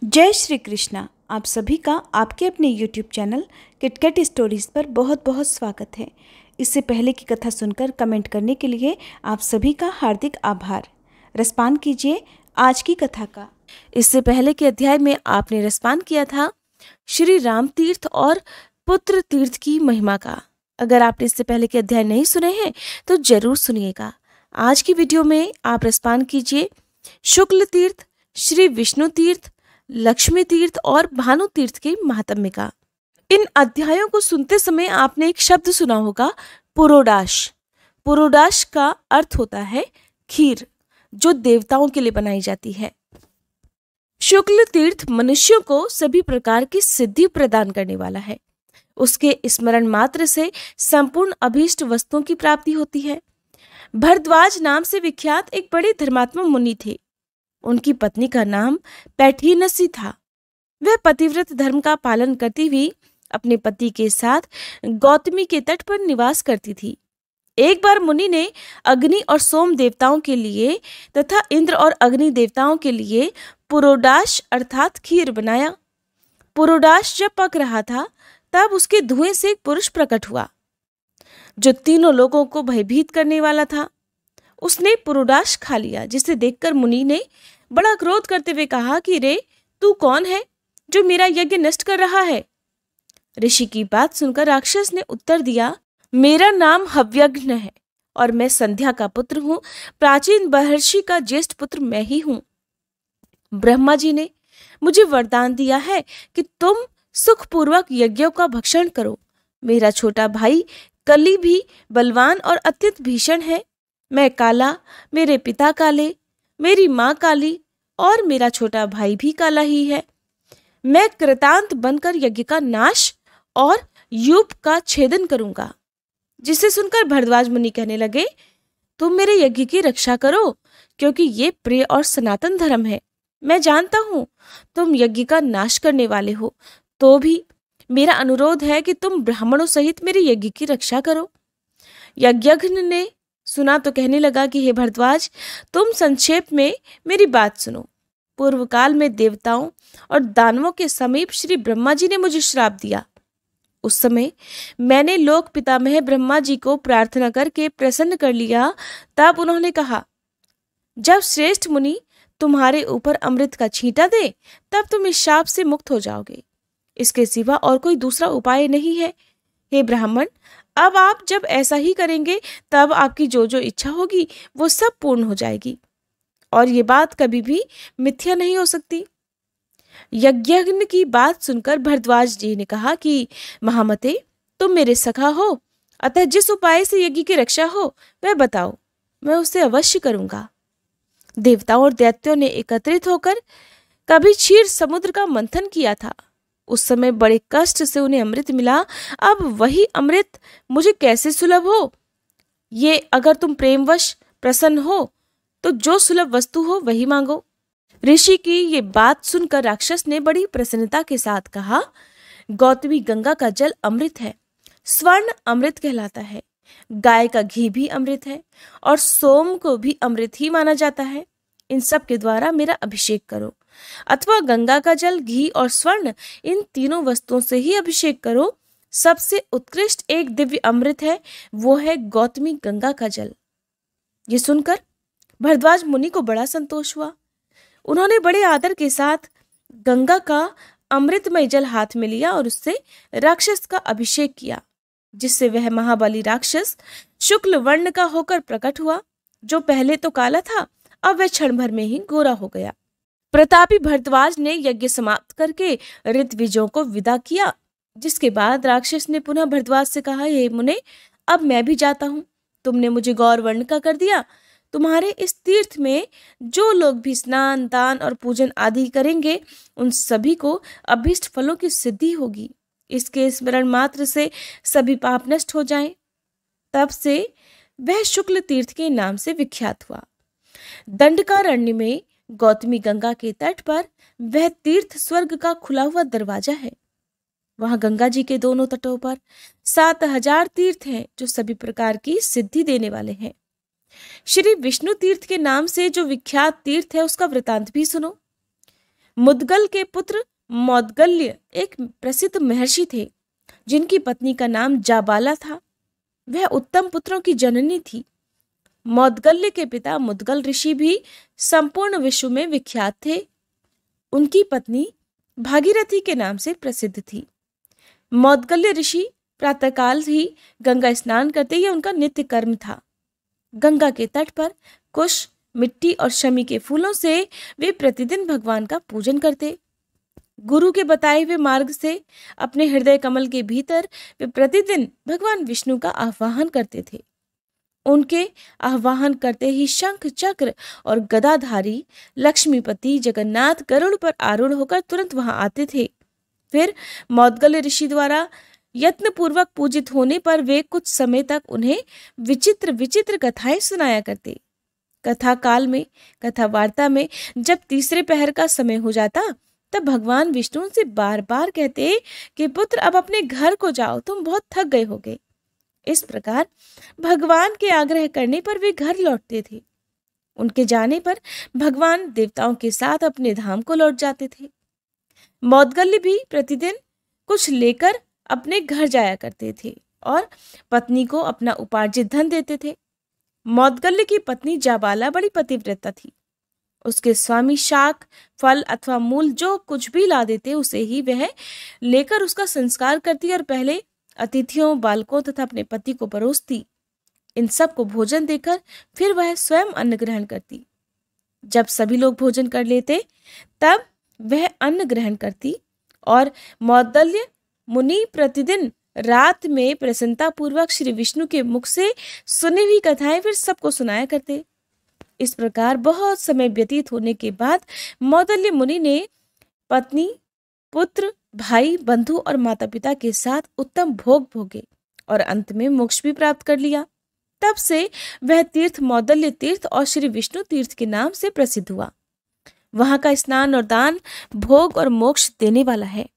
जय श्री कृष्णा। आप सभी का आपके अपने YouTube चैनल किटकैट स्टोरीज पर बहुत बहुत स्वागत है। इससे पहले की कथा सुनकर कमेंट करने के लिए आप सभी का हार्दिक आभार। रसपान कीजिए आज की कथा का। इससे पहले के अध्याय में आपने रसपान किया था श्री राम तीर्थ और पुत्र तीर्थ की महिमा का। अगर आपने इससे पहले के अध्याय नहीं सुने हैं तो जरूर सुनिएगा। आज की वीडियो में आप रसपान कीजिए शुक्ल तीर्थ, श्री विष्णु तीर्थ, लक्ष्मी तीर्थ और भानु तीर्थ के महात्म्य का। इन अध्यायों को सुनते समय आपने एक शब्द सुना होगा, पुरोडाश। पुरोडाश का अर्थ होता है खीर, जो देवताओं के लिए बनाई जाती है। शुक्ल तीर्थ मनुष्यों को सभी प्रकार की सिद्धि प्रदान करने वाला है। उसके स्मरण मात्र से संपूर्ण अभीष्ट वस्तुओं की प्राप्ति होती है। भरद्वाज नाम से विख्यात एक बड़े धर्मात्मा मुनि थे। उनकी पत्नी का नाम पैठीनसी था। वह पतिव्रत धर्म का पालन करती हुई अपने पति के साथ गौतमी के तट पर निवास करती थी। एक बार मुनि ने अग्नि और सोम देवताओं के लिए तथा इंद्र और अग्नि देवताओं के लिए पुरोडाश अर्थात खीर बनाया। पुरोडाश जब पक रहा था तब उसके धुएं से एक पुरुष प्रकट हुआ, जो तीनों लोगों को भयभीत करने वाला था। उसने पुरोडाश खा लिया, जिसे देखकर मुनि ने बड़ा क्रोध करते हुए कहा कि रे, तू कौन है जो मेरा यज्ञ नष्ट कर रहा है? ऋषि की बात सुनकर राक्षस ने उत्तर दिया, मेरा नाम हव्यग्न है और मैं संध्या का पुत्र हूँ। प्राचीन महर्षि का ज्येष्ठ पुत्र मैं ही हूँ। ब्रह्मा जी ने मुझे वरदान दिया है कि तुम सुखपूर्वक यज्ञों का भक्षण करो। मेरा छोटा भाई कली भी बलवान और अत्यंत भीषण है। मैं काला, मेरे पिता काले, मेरी माँ काली और मेरा छोटा भाई भी काला ही है। मैं कृतांत बनकर यज्ञ का नाश और यूप का छेदन करूंगा। जिसे सुनकर भरद्वाज मुनि कहने लगे, तुम मेरे यज्ञ की रक्षा करो, क्योंकि ये प्रिय और सनातन धर्म है। मैं जानता हूं तुम यज्ञ का नाश करने वाले हो, तो भी मेरा अनुरोध है कि तुम ब्राह्मणों सहित मेरे यज्ञ की रक्षा करो। यज्ञघ्न ने सुना तो कहने लगा कि हे भरद्वाज, तुम संक्षेप में मेरी बात सुनो। पूर्व काल में देवताओं और दानवों के समीप श्री ब्रह्मा जी ने मुझे श्राप दिया। उस समय मैंने लोक पितामह ब्रह्मा जी को प्रार्थना करके प्रसन्न कर लिया। तब उन्होंने कहा, जब श्रेष्ठ मुनि तुम्हारे ऊपर अमृत का छींटा दे तब तुम इस शाप से मुक्त हो जाओगे। इसके सिवा और कोई दूसरा उपाय नहीं है। हे ब्राह्मण, अब आप जब ऐसा ही करेंगे तब आपकी जो जो इच्छा होगी वो सब पूर्ण हो जाएगी और ये बात कभी भी मिथ्या नहीं हो सकती। यज्ञघ्न की बात सुनकर भरद्वाज जी ने कहा कि महामते, तुम मेरे सखा हो, अतः जिस उपाय से यज्ञ की रक्षा हो वह बताओ, मैं उसे अवश्य करूंगा। देवताओं और दैत्यों ने एकत्रित होकर कभी क्षीर समुद्र का मंथन किया था। उस समय बड़े कष्ट से उन्हें अमृत मिला। अब वही अमृत मुझे कैसे सुलभ हो? ये अगर तुम प्रेमवश प्रसन्न हो तो जो सुलभ वस्तु हो वही मांगो। ऋषि की ये बात सुनकर राक्षस ने बड़ी प्रसन्नता के साथ कहा, गौतमी गंगा का जल अमृत है, स्वर्ण अमृत कहलाता है, गाय का घी भी अमृत है और सोम को भी अमृत ही माना जाता है। इन सब के द्वारा मेरा अभिषेक करो, अथवा गंगा का जल, घी और स्वर्ण, इन तीनों वस्तुओं से ही अभिषेक करो। सबसे उत्कृष्ट एक दिव्य अमृत है, वो है गौतमी गंगा का जल। ये सुनकर भरद्वाज मुनि को बड़ा संतोष हुआ। उन्होंने बड़े आदर के साथ गंगा का अमृतमय जल हाथ में लिया और उससे राक्षस का अभिषेक किया, जिससे वह महाबली राक्षस शुक्ल वर्ण का होकर प्रकट हुआ। जो पहले तो काला था, अब वह क्षण भर में ही गोरा हो गया। प्रतापी भरद्वाज ने यज्ञ समाप्त करके ऋत्विजों को विदा किया, जिसके बाद राक्षस ने पुनः भरद्वाज से कहा, हे मुने, अब मैं भी जाता हूँ। तुमने मुझे गौर वर्ण का कर दिया। तुम्हारे इस तीर्थ में जो लोग भी स्नान, दान और पूजन आदि करेंगे, उन सभी को अभीष्ट फलों की सिद्धि होगी। इसके स्मरण मात्र से सभी पाप नष्ट हो जाएं। तब से वह शुक्ल तीर्थ के नाम से विख्यात हुआ। दंडकारण्य में गौतमी गंगा के तट पर वह तीर्थ स्वर्ग का खुला हुआ दरवाजा है। वहां गंगा जी के दोनों तटों पर 7000 तीर्थ हैं, जो सभी प्रकार की सिद्धि देने वाले हैं। श्री विष्णु तीर्थ के नाम से जो विख्यात तीर्थ है, उसका वृतांत भी सुनो। मुदगल के पुत्र मौदगल्य एक प्रसिद्ध महर्षि थे, जिनकी पत्नी का नाम जाबाला था। वह उत्तम पुत्रों की जननी थी। मौदगल्य के पिता मुदगल ऋषि भी संपूर्ण विश्व में विख्यात थे। उनकी पत्नी भागीरथी के नाम से प्रसिद्ध थी। मौदगल्य ऋषि प्रातःकाल ही गंगा स्नान करते, यह उनका नित्य कर्म था। गंगा के तट पर कुश, मिट्टी और शमी के फूलों से वे प्रतिदिन भगवान का पूजन करते। गुरु के बताए हुए मार्ग से अपने हृदय कमल के भीतर वे प्रतिदिन भगवान विष्णु का आह्वान करते थे। उनके आह्वान करते ही शंख, चक्र और गदाधारी लक्ष्मीपति जगन्नाथ गरुड़ पर आरूढ़ होकर तुरंत वहां आते थे। फिर मौदगल्य ऋषि द्वारा यत्न पूर्वक पूजित होने पर वे कुछ समय तक उन्हें विचित्र विचित्र कथाएं सुनाया करते। कथा काल में, कथा वार्ता में जब तीसरे पहर का समय हो जाता, तब भगवान विष्णु से बार बार कहते कि पुत्र अब अपने घर को जाओ, तुम बहुत थक गए होगे। इस प्रकार भगवान के आग्रह करने पर वे घर लौटते थे। उनके जाने पर भगवान देवताओं के साथ अपने धाम को लौट जाते थे। मौदगल्य भी प्रतिदिन कुछ लेकर अपने घर जाया करते थे और पत्नी को अपना उपार्जित धन देते थे। मौदगल्य की पत्नी जाबाला बड़ी पतिव्रता थी। उसके स्वामी शाक, फल अथवा मूल जो कुछ भी ला देते, उसे ही वह लेकर उसका संस्कार करती और पहले अतिथियों, बालकों तथा अपने पति को परोसती। इन सब को भोजन देकर फिर वह स्वयं अन्न ग्रहण करती। जब सभी लोग भोजन कर लेते, तब वह अन्न ग्रहण करती और मौदगल्य मुनि प्रतिदिन रात में प्रसन्नता पूर्वक श्री विष्णु के मुख से सुनी हुई कथाएं फिर सबको सुनाया करते। इस प्रकार बहुत समय व्यतीत होने के बाद मौदगल्य मुनि ने पत्नी, पुत्र, भाई, बंधु और माता पिता के साथ उत्तम भोग भोगे और अंत में मोक्ष भी प्राप्त कर लिया। तब से वह तीर्थ मौदगल्य तीर्थ और श्री विष्णु तीर्थ के नाम से प्रसिद्ध हुआ। वहां का स्नान और दान भोग और मोक्ष देने वाला है।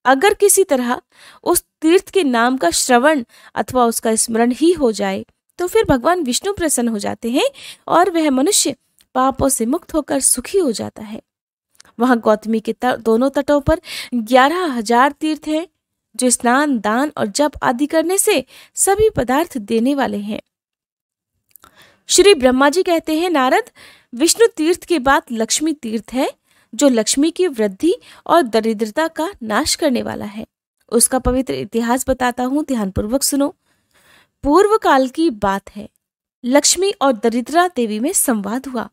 अगर किसी तरह उस तीर्थ के नाम का श्रवण अथवा उसका स्मरण ही हो जाए, तो फिर भगवान विष्णु प्रसन्न हो जाते हैं और वह मनुष्य पापों से मुक्त होकर सुखी हो जाता है। वहां गौतमी के दोनों तटों पर 11,000 तीर्थ हैं, जो स्नान, दान और जप आदि करने से सभी पदार्थ देने वाले हैं। श्री ब्रह्मा जी कहते हैं, नारद, विष्णु तीर्थ के बाद लक्ष्मी तीर्थ है, जो लक्ष्मी की वृद्धि और दरिद्रता का नाश करने वाला है। उसका पवित्र इतिहास बताता हूं, ध्यानपूर्वक सुनो। पूर्व काल की बात है। लक्ष्मी और दरिद्रा देवी में संवाद हुआ।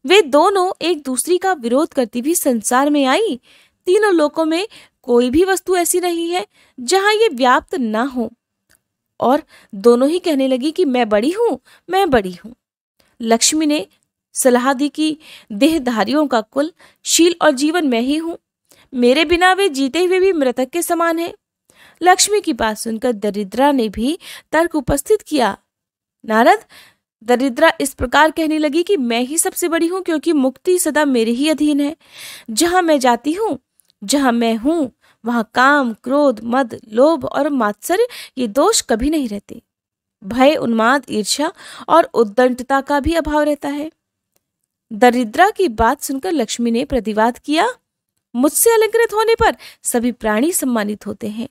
वे दोनों एक दूसरी का विरोध करती हुई संसार में आई। तीनों लोकों में कोई भी वस्तु ऐसी नहीं है जहां ये व्याप्त ना हो, और दोनों ही कहने लगी कि मैं बड़ी हूं, मैं बड़ी हूं। लक्ष्मी ने सलाह दी कि देहधारियों का कुल, शील और जीवन मैं ही हूं। मेरे बिना वे जीते हुए भी मृतक के समान है। लक्ष्मी की बात सुनकर दरिद्रा ने भी तर्क उपस्थित किया। नारद, दरिद्रा इस प्रकार कहने लगी कि मैं ही सबसे बड़ी हूं, क्योंकि मुक्ति सदा मेरे ही अधीन है। जहां मैं जाती हूं, जहां मैं हूं, वहां काम, क्रोध, मद, लोभ और मात्सर्य ये दोष कभी नहीं रहते। भय, उन्माद, ईर्ष्या और उद्दंडता का भी अभाव रहता है। दरिद्रा की बात सुनकर लक्ष्मी ने प्रतिवाद किया, मुझसे अलंकृत होने पर सभी प्राणी सम्मानित होते हैं।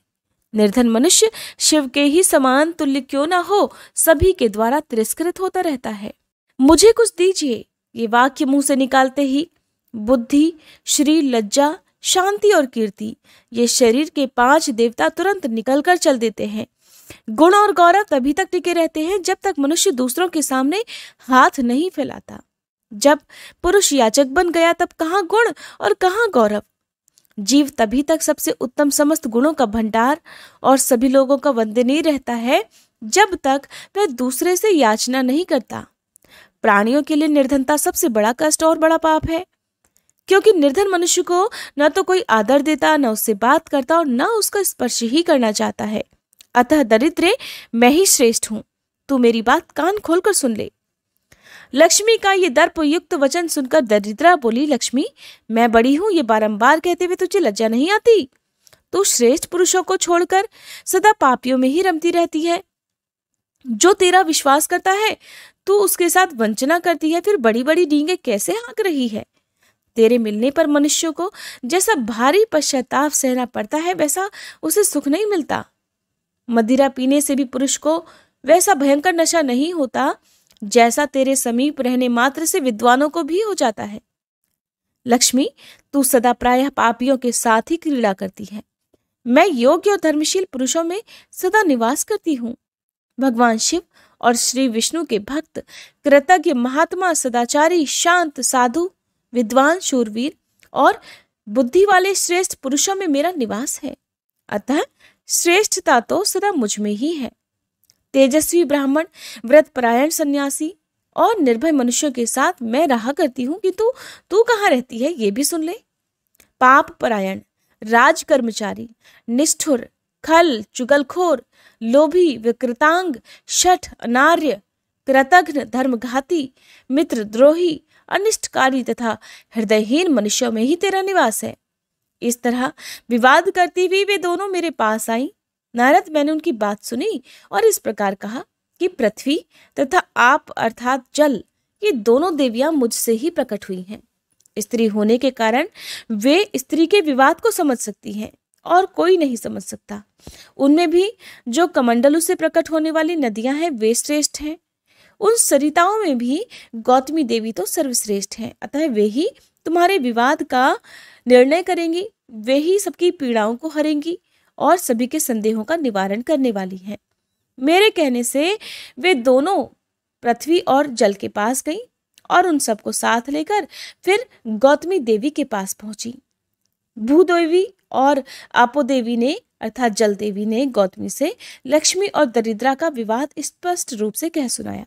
निर्धन मनुष्य शिव के ही समान तुल्य क्यों ना हो, सभी के द्वारा तिरस्कृत होता रहता है। मुझे कुछ दीजिए। ये वाक्य मुंह से निकालते ही बुद्धि, श्री, लज्जा, शांति और कीर्ति, ये शरीर के 5 देवता तुरंत निकलकर चल देते हैं। गुण और गौरव तभी तक टिके रहते हैं जब तक मनुष्य दूसरों के सामने हाथ नहीं फैलाता। जब पुरुष याचक बन गया, तब कहाँ गुण और कहाँ गौरव। जीव तभी तक सबसे उत्तम समस्त गुणों का भंडार और सभी लोगों का वंदनीय रहता है जब तक वह दूसरे से याचना नहीं करता। प्राणियों के लिए निर्धनता सबसे बड़ा कष्ट और बड़ा पाप है, क्योंकि निर्धन मनुष्य को न तो कोई आदर देता, न उससे बात करता और न उसका स्पर्श ही करना चाहता है। अतः दरिद्रे, मैं ही श्रेष्ठ हूं। तू मेरी बात कान खोलकर सुन ले। लक्ष्मी का ये दर्पयुक्त वचन सुनकर दरिद्रा बोली, लक्ष्मी, मैं बड़ी हूं ये बारंबार कहते हुए तुझे लज्जा नहीं आती? तू श्रेष्ठ पुरुषों को छोड़कर सदा पापियों में ही रमती रहती है। जो तेरा विश्वास करता है, तू उसके साथ वंचना करती है, फिर बड़ी बड़ी डींगे कैसे हाँक रही है? तेरे मिलने पर मनुष्य को जैसा भारी पश्चाताप सहना पड़ता है, वैसा उसे सुख नहीं मिलता। मदिरा पीने से भी पुरुष को वैसा भयंकर नशा नहीं होता जैसा तेरे समीप रहने मात्र से विद्वानों को भी हो जाता है। लक्ष्मी, तू सदा प्रायः पापियों के साथ ही क्रीड़ा करती है। मैं योग्य और धर्मशील पुरुषों में सदा निवास करती हूँ। भगवान शिव और श्री विष्णु के भक्त, कृतज्ञ, महात्मा, सदाचारी, शांत, साधु, विद्वान, शूरवीर और बुद्धि वाले श्रेष्ठ पुरुषों में मेरा निवास है। अतः श्रेष्ठता तो सदा मुझ में ही है। तेजस्वी ब्राह्मण, व्रतपरायण सन्यासी और निर्भय मनुष्यों के साथ मैं रहा करती हूँ कि तू कहाँ रहती है ये भी सुन ले। पाप परायण, राज कर्मचारी, निष्ठुर, खल, चुगलखोर, लोभी, विकृतांग, शठ, अनार्य, कृतघ्न, धर्मघाती, मित्रद्रोही, अनिष्टकारी तथा हृदयहीन मनुष्यों में ही तेरा निवास है। इस तरह विवाद करती हुई वे दोनों मेरे पास आई। नारद, मैंने उनकी बात सुनी और इस प्रकार कहा कि पृथ्वी तथा आप अर्थात जल, ये दोनों देवियां मुझसे ही प्रकट हुई हैं। स्त्री होने के कारण वे स्त्री के विवाद को समझ सकती हैं और कोई नहीं समझ सकता। उनमें भी जो कमंडलू से प्रकट होने वाली नदियां हैं वे श्रेष्ठ हैं। उन सरिताओं में भी गौतमी देवी तो सर्वश्रेष्ठ हैं। अतः वे ही तुम्हारे विवाद का निर्णय करेंगी, वे ही सबकी पीड़ाओं को हरेंगी और सभी के संदेहों का निवारण करने वाली हैं। मेरे कहने से वे दोनों पृथ्वी और जल के पास गईं और उन सबको साथ लेकर फिर गौतमी देवी के पास पहुंची। भूदेवी और आपोदेवी ने अर्थात जल देवी ने गौतमी से लक्ष्मी और दरिद्रा का विवाद स्पष्ट रूप से कह सुनाया।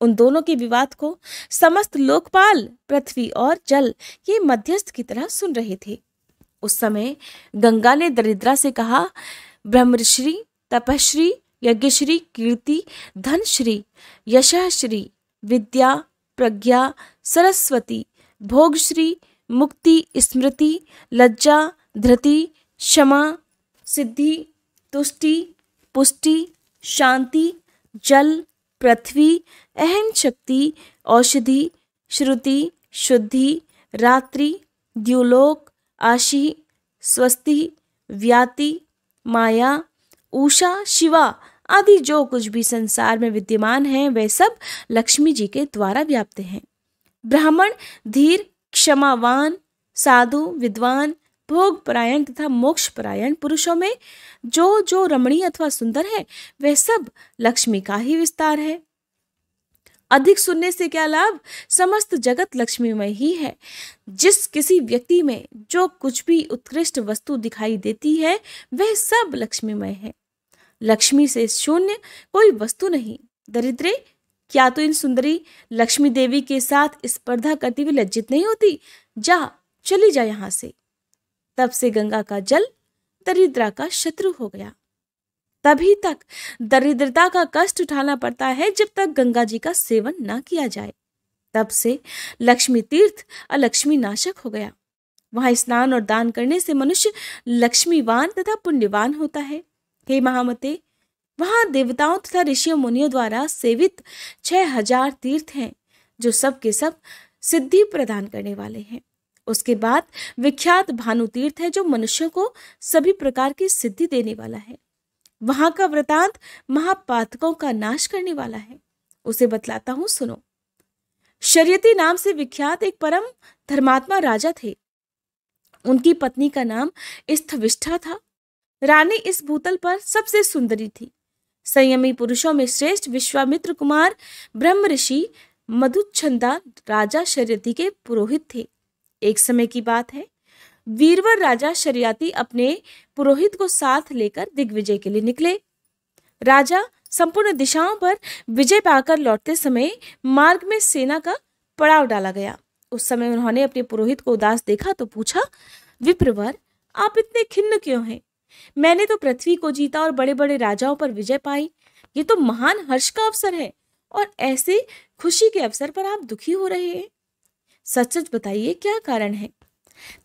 उन दोनों के विवाद को समस्त लोकपाल पृथ्वी और जल ये मध्यस्थ की तरह सुन रहे थे। उस समय गंगा ने दरिद्रा से कहा, ब्रह्मश्री, तपश्री, यज्ञश्री, कीर्ति, धनश्री, यशश्री, विद्या, प्रज्ञा, सरस्वती, भोगश्री, मुक्ति, स्मृति, लज्जा, धृति, क्षमा, सिद्धि, तुष्टि, पुष्टि, शांति, जल, पृथ्वी, अहम शक्ति, औषधि, श्रुति, शुद्धि, रात्रि, द्युलोक, आशी, स्वस्ति, व्याति, माया, उषा, शिवा आदि जो कुछ भी संसार में विद्यमान है वे सब लक्ष्मी जी के द्वारा व्याप्त हैं। ब्राह्मण, धीर, क्षमावान, साधु, विद्वान, भोग परायण तथा मोक्ष परायण पुरुषों में जो जो रमणीय अथवा सुंदर है वह सब लक्ष्मी का ही विस्तार है। अधिक सुनने से क्या लाभ, समस्त जगत लक्ष्मीमय ही है। जिस किसी व्यक्ति में जो कुछ भी उत्कृष्ट वस्तु दिखाई देती है वह सब लक्ष्मीमय है। लक्ष्मी से शून्य कोई वस्तु नहीं। दरिद्रे, क्या तू इन सुंदरी लक्ष्मी देवी के साथ स्पर्धा करती हुई लज्जित नहीं होती? जा, चली जा यहां से। तब से गंगा का जल दरिद्रा का शत्रु हो गया। तभी तक दरिद्रता का कष्ट उठाना पड़ता है जब तक गंगा जी का सेवन न किया जाए। तब से लक्ष्मी तीर्थ अलक्ष्मी नाशक हो गया। वहां स्नान और दान करने से मनुष्य लक्ष्मीवान तथा पुण्यवान होता है। हे महामते, वहां देवताओं तथा ऋषियों मुनियों द्वारा सेवित 6000 तीर्थ हैं जो सब के सब सिद्धि प्रदान करने वाले हैं। उसके बाद विख्यात भानु तीर्थ है जो मनुष्यों को सभी प्रकार की सिद्धि देने वाला है। वहां का वृतांत महापातकों का नाश करने वाला है। उसे बतलाता हूं, सुनो। शर्यती नाम से विख्यात एक परम धर्मात्मा राजा थे। उनकी पत्नी का नाम स्थविष्ठा था। रानी इस भूतल पर सबसे सुंदरी थी। संयमी पुरुषों में श्रेष्ठ विश्वामित्र कुमार ब्रह्म ऋषि मधुच्छंदा राजा शर्यती के पुरोहित थे। एक समय की बात है, वीरवर राजा शर्यती अपने पुरोहित को साथ लेकर दिग्विजय के लिए निकले। राजा संपूर्ण दिशाओं पर विजय पाकर लौटते समय मार्ग में सेना का पड़ाव डाला गया। उस समय उन्होंने अपने पुरोहित को उदास देखा तो पूछा, विप्रवर, आप इतने खिन्न क्यों हैं? मैंने तो पृथ्वी को जीता और बड़े बड़े राजाओं पर विजय पाई। ये तो महान हर्ष का अवसर है और ऐसे खुशी के अवसर पर आप दुखी हो रहे हैं। सच सच बताइए, क्या कारण है?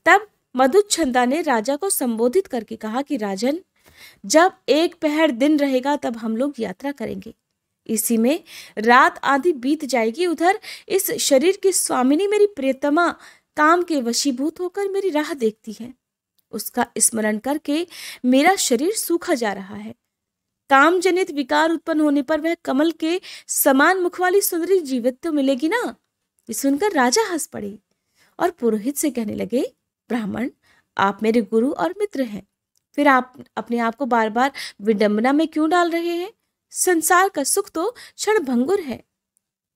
तब मधुच्छंदा ने राजा को संबोधित करके कहा कि राजन, जब एक पहर दिन रहेगा तब हम लोग यात्रा करेंगे। इसी में रात आधी बीत जाएगी। उधर इस शरीर की स्वामिनी मेरी प्रियतमा काम के वशीभूत होकर मेरी राह देखती है। उसका स्मरण करके मेरा शरीर सूखा जा रहा है। काम जनित विकार उत्पन्न होने पर वह कमल के समान मुख वाली सुंदरी जीवित तो मिलेगी ना। ये सुनकर राजा हंस पड़े और पुरोहित से कहने लगे, ब्राह्मण, आप मेरे गुरु और मित्र हैं, फिर आप अपने आप को बार बार विडंबना में क्यों डाल रहे हैं? संसार का सुख तो क्षणभंगुर है,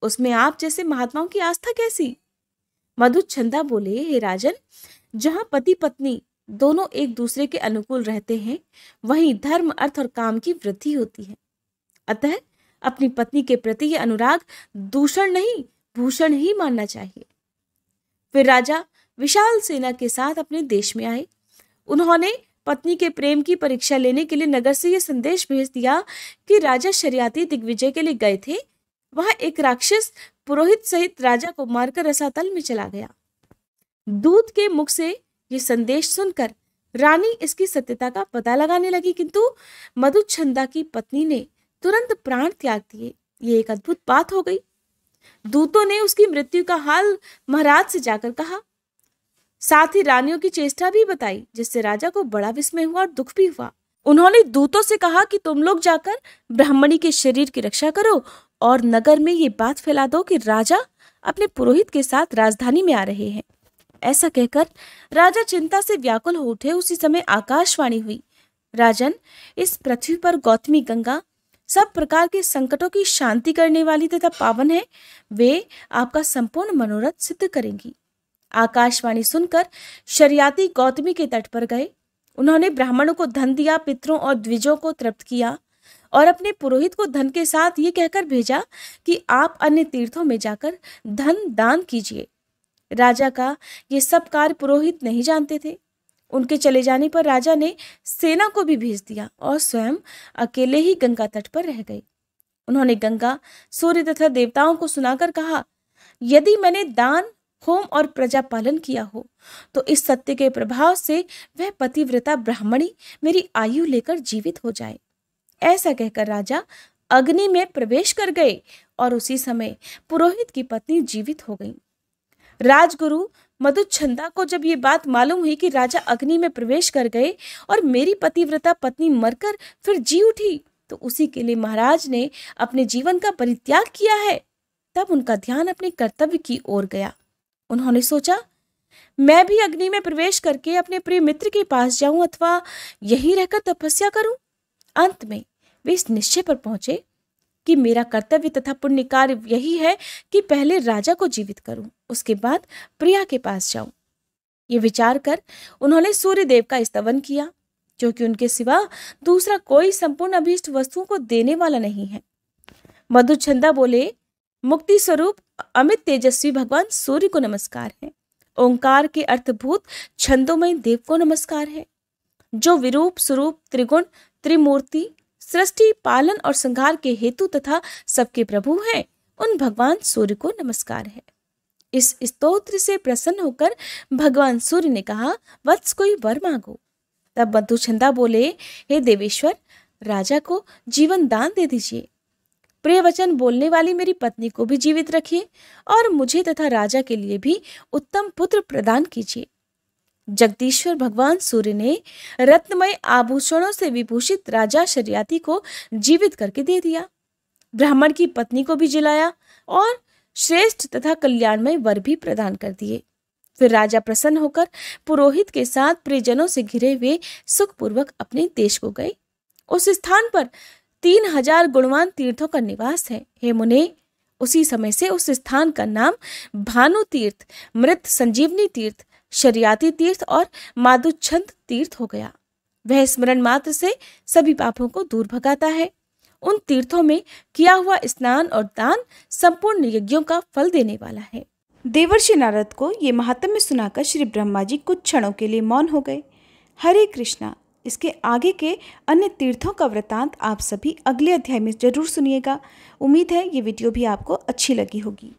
उसमें आप जैसे महात्माओं की आस्था कैसी? मधुच्छंदा बोले, हे राजन, जहां पति पत्नी दोनों एक दूसरे के अनुकूल रहते हैं, वहीं धर्म, अर्थ और काम की वृद्धि होती है। अतः अपनी पत्नी के प्रति यह अनुराग दूषण नहीं, भूषण ही मानना चाहिए। फिर राजा विशाल सेना के साथ अपने देश में आए। उन्होंने पत्नी के प्रेम की परीक्षा लेने के लिए नगर से यह संदेश भेज दिया कि राजा शरियाती दिग्विजय के लिए गए थे। वहां एक राक्षस पुरोहित सहित राजा को मारकर रसातल में चला गया। दूत के मुख से यह संदेश सुनकर रानी इसकी सत्यता का पता लगाने लगी, किंतु मधुच्छंदा की पत्नी ने तुरंत प्राण त्याग दिए। ये एक अद्भुत बात हो गई। दूतों ने उसकी मृत्यु का हाल महाराज से जाकर कहा, साथ ही रानियों की चेष्टा भी बताई, जिससे राजा को बड़ा विस्मय हुआ और दुख भी हुआ। उन्होंने दूतों से कहा कि तुम लोग जाकर ब्राह्मणी के शरीर की रक्षा करो और नगर में ये बात फैला दो कि राजा अपने पुरोहित के साथ राजधानी में आ रहे हैं। ऐसा कहकर राजा चिंता से व्याकुल हो उठे। उसी समय आकाशवाणी हुई, राजन, इस पृथ्वी पर गौतमी गंगा सब प्रकार के संकटों की शांति करने वाली तथा पावन है। वे आपका संपूर्ण मनोरथ सिद्ध करेंगी। आकाशवाणी सुनकर शरियाती गौतमी के तट पर गए। उन्होंने ब्राह्मणों को धन दिया, पितरों और द्विजों को तृप्त किया और अपने पुरोहित को धन के साथ ये कहकर भेजा कि आप अन्य तीर्थों में जाकर धन दान कीजिए। राजा का ये सब कार्य पुरोहित नहीं जानते थे। उनके चले जाने पर राजा ने सेना को भी भेज दिया और स्वयं अकेले ही गंगा तट पर रह गए। उन्होंने गंगा, सूर्य तथा देवताओं को सुनाकर कहा, यदि मैंने दान, होम और प्रजा पालन किया हो तो इस सत्य के प्रभाव से वह पतिव्रता ब्राह्मणी मेरी आयु लेकर जीवित हो जाए। ऐसा कहकर राजा अग्नि में प्रवेश कर गए और उसी समय पुरोहित की पत्नी जीवित हो गई। राजगुरु मधुच्छंदा को जब ये बात मालूम हुई कि राजा अग्नि में प्रवेश कर गए और मेरी पतिव्रता पत्नी मरकर फिर जी उठी, तो उसी के लिए महाराज ने अपने जीवन का परित्याग किया है। तब उनका ध्यान अपने कर्तव्य की ओर गया। उन्होंने सोचा, मैं भी अग्नि में प्रवेश करके अपने प्रिय मित्र के पास जाऊं अथवा यहीं रहकर तपस्या करूं। अंत में वे इस निश्चय पर पहुंचे कि मेरा कर्तव्य तथा पुण्य कार्य यही है कि पहले राजा को जीवित करूं, उसके बाद प्रिया के पास जाऊं। ये विचार कर उन्होंने सूर्य देव का स्तवन किया, क्योंकि उनके सिवा दूसरा कोई संपूर्ण अभीष्ट वस्तुओं को देने वाला नहीं है। मधुच्छंदा बोले, मुक्ति स्वरूप अमित तेजस्वी भगवान सूर्य को नमस्कार है। ओंकार के अर्थभूत छंदोमय देव को नमस्कार है। जो विरूप स्वरूप त्रिगुण त्रिमूर्ति सृष्टि पालन और संहार के हेतु तथा सबके प्रभु हैं, उन भगवान सूर्य को नमस्कार है। इस स्तोत्र से प्रसन्न होकर भगवान सूर्य ने कहा, वत्स कोई वर मांगो। तब मधुच्छंदा बोले, हे देवेश्वर, राजा को जीवन दान दे दीजिए। प्रिय वचन बोलने वाली मेरी पत्नी को भी जीवित रखिए और मुझे तथा राजा के लिए भी उत्तम पुत्र प्रदान कीजिए। जगदीश्वर भगवान सूर्य ने रत्नमय आभूषणों से विभूषित राजा शरियाती को जीवित करके दे दिया। ब्राह्मण की पत्नी को भी जिलाया और श्रेष्ठ तथा कल्याणमय वर भी प्रदान कर दिए। फिर राजा प्रसन्न होकर पुरोहित के साथ प्रियजनों से घिरे हुए सुखपूर्वक अपने देश को गए। उस स्थान पर 3000 गुणवान तीर्थों का निवास है। हे मुने, उसी समय से उस स्थान का नाम भानु तीर्थ, मृत संजीवनी तीर्थ, शरियाती तीर्थ और माधुच्छंद तीर्थ हो गया। वह स्मरण मात्र से सभी पापों को दूर भगाता है। उन तीर्थों में किया हुआ स्नान और दान संपूर्ण यज्ञों का फल देने वाला है। देवर्षि नारद को ये महात्म्य सुनाकर श्री ब्रह्मा जी कुछ क्षणों के लिए मौन हो गए। हरे कृष्णा। इसके आगे के अन्य तीर्थों का वृतांत आप सभी अगले अध्याय में जरूर सुनिएगा। उम्मीद है ये वीडियो भी आपको अच्छी लगी होगी।